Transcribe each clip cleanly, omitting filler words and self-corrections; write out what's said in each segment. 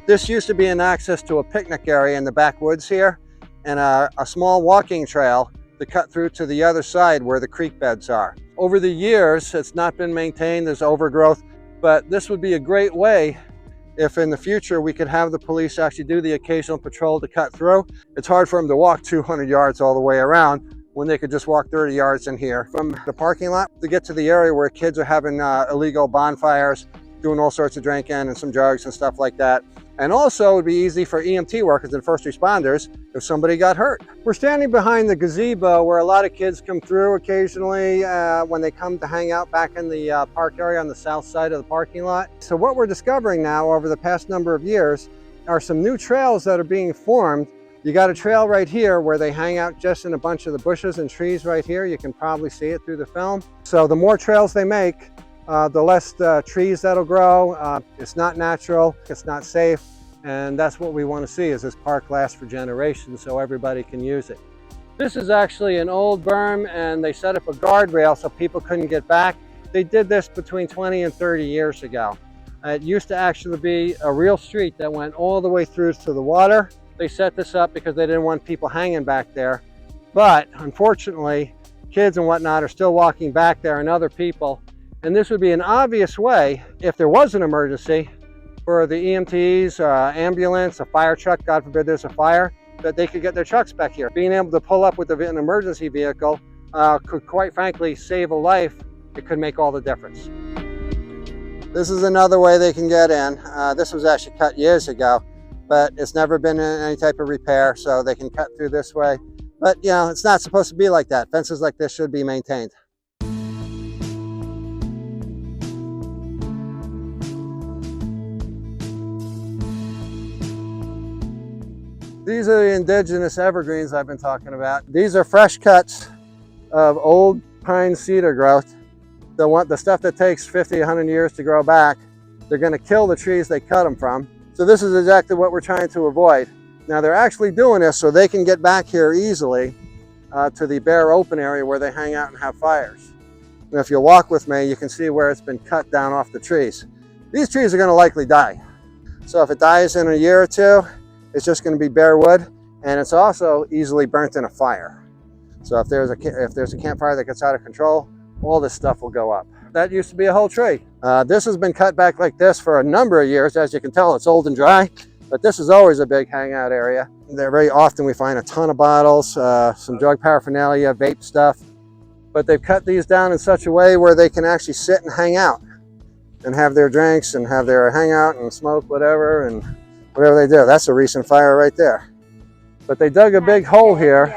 This used to be an access to a picnic area in the backwoods here, and a small walking trail to cut through to the other side where the creek beds are. Over the years, it's not been maintained, there's overgrowth, but this would be a great way if in the future we could have the police actually do the occasional patrol to cut through. It's hard for them to walk 200 yards all the way around when they could just walk 30 yards in here from the parking lot to get to the area where kids are having illegal bonfires, doing all sorts of drinking and some drugs and stuff like that. And also it would be easy for EMT workers and first responders if somebody got hurt. We're standing behind the gazebo where a lot of kids come through occasionally when they come to hang out back in the park area on the south side of the parking lot. So what we're discovering now over the past number of years are some new trails that are being formed. You got a trail right here where they hang out just in a bunch of the bushes and trees right here. You can probably see it through the film. So the more trails they make, the less trees that'll grow. It's not natural, it's not safe, and that's what we want to see, is this park lasts for generations so everybody can use it. This is actually an old berm, and they set up a guardrail so people couldn't get back. They did this between 20 and 30 years ago. It used to actually be a real street that went all the way through to the water. They set this up because they didn't want people hanging back there, but unfortunately kids and whatnot are still walking back there, and other people. And this would be an obvious way, if there was an emergency, for the EMTs, ambulance, a fire truck, God forbid there's a fire, that they could get their trucks back here. Being able to pull up with an emergency vehicle could quite frankly save a life. It could make all the difference. This is another way they can get in. This was actually cut years ago, but it's never been in any type of repair, so they can cut through this way. But you know, it's not supposed to be like that. Fences like this should be maintained. These are the indigenous evergreens I've been talking about. These are fresh cuts of old pine cedar growth. The stuff that takes 50, 100 years to grow back. They're going to kill the trees they cut them from. So this is exactly what we're trying to avoid. Now they're actually doing this so they can get back here easily to the bare open area where they hang out and have fires. And if you walk with me, you can see where it's been cut down off the trees. These trees are going to likely die. So if it dies in a year or two, it's just going to be bare wood, and it's also easily burnt in a fire. So if there's a campfire that gets out of control, all this stuff will go up. That used to be a whole tree. This has been cut back like this for a number of years. As you can tell, it's old and dry, but this is always a big hangout area. There very often we find a ton of bottles, some drug paraphernalia, vape stuff, but they've cut these down in such a way where they can actually sit and hang out and have their drinks and have their hangout and smoke whatever and whatever they do. That's a recent fire right there. But they dug a big hole here,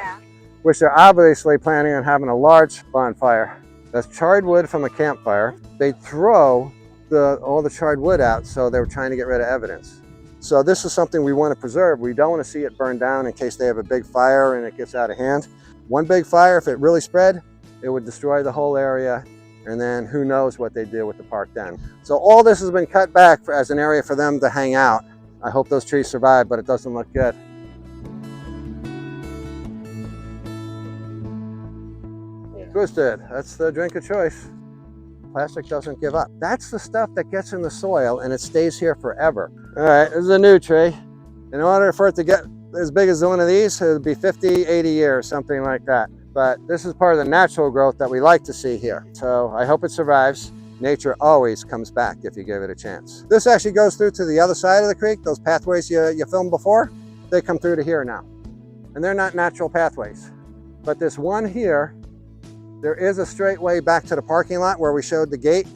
which they're obviously planning on having a large bonfire. That's charred wood from a campfire. They throw all the charred wood out, so they were trying to get rid of evidence. So this is something we want to preserve. We don't want to see it burn down in case they have a big fire and it gets out of hand. One big fire, if it really spread, it would destroy the whole area, and then who knows what they do with the park then. So all this has been cut back as an area for them to hang out. I hope those trees survive, but it doesn't look good. Twisted, that's the drink of choice. Plastic doesn't give up. That's the stuff that gets in the soil and it stays here forever. All right, this is a new tree. In order for it to get as big as one of these, it would be 50, 80 years, something like that. But this is part of the natural growth that we like to see here. So I hope it survives. Nature always comes back if you give it a chance. This actually goes through to the other side of the creek. Those pathways you filmed before, they come through to here now. And they're not natural pathways. But this one here, there is a straight way back to the parking lot where we showed the gate.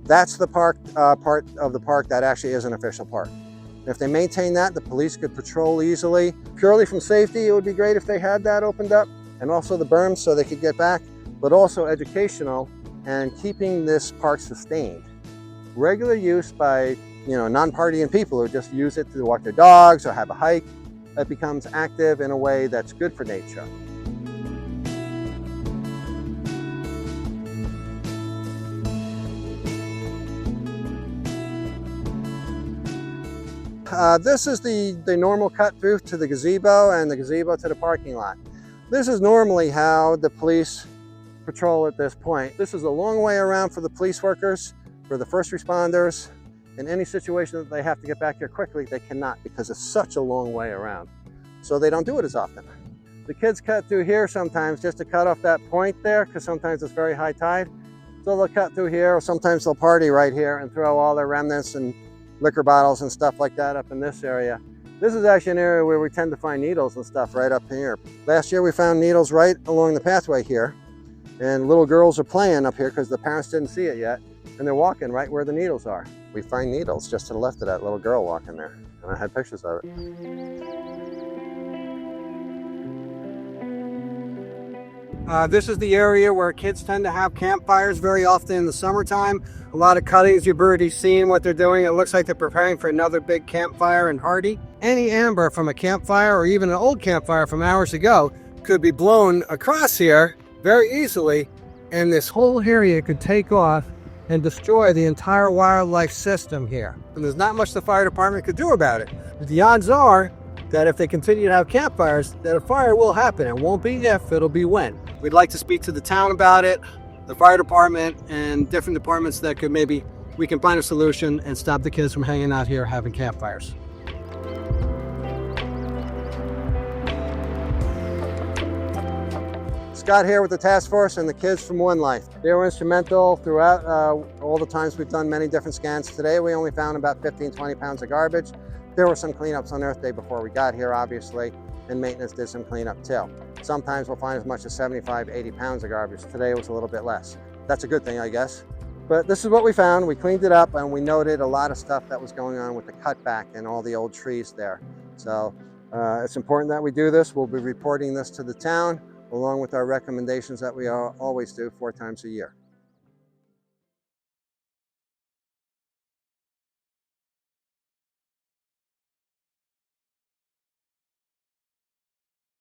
That's the part of the park that actually is an official park. And if they maintain that, the police could patrol easily. Purely from safety, it would be great if they had that opened up, and also the berms so they could get back, but also educational and keeping this park sustained. Regular use by non-partying people who just use it to walk their dogs or have a hike, it becomes active in a way that's good for nature. This is the normal cut through to the gazebo and the gazebo to the parking lot. This is normally how the police patrol at this point. This is a long way around for the police workers, for the first responders, In any situation that they have to get back here quickly, they cannot because it's such a long way around. So they don't do it as often. The kids cut through here sometimes just to cut off that point there because sometimes it's very high tide. So they'll cut through here, or sometimes they'll party right here and throw all their remnants and liquor bottles and stuff like that up in this area. This is actually an area where we tend to find needles and stuff right up here. Last year we found needles right along the pathway here, and little girls are playing up here because the parents didn't see it yet, and they're walking right where the needles are. We find needles just to the left of that little girl walking there, and I had pictures of it. This is the area where kids tend to have campfires very often in the summertime. A lot of cuttings, you've already seen what they're doing. It looks like they're preparing for another big campfire in Hardy. Any amber from a campfire or even an old campfire from hours ago could be blown across here very easily, and this whole area could take off and destroy the entire wildlife system here. And there's not much the fire department could do about it. The odds are that if they continue to have campfires, that a fire will happen. It won't be if, it'll be when. We'd like to speak to the town about it, the fire department, and different departments that could maybe we can find a solution and stop the kids from hanging out here having campfires. Scott here with the task force and the kids from One Life. They were instrumental throughout all the times we've done many different scans. Today we only found about 15-20 pounds of garbage. There were some cleanups on Earth Day before we got here, obviously, and maintenance did some cleanup too. Sometimes we'll find as much as 75-80 pounds of garbage. Today it was a little bit less. That's a good thing, I guess. But this is what we found. We cleaned it up and we noted a lot of stuff that was going on with the cutback and all the old trees there. So it's important that we do this. We'll be reporting this to the town along with our recommendations that we always do 4 times a year.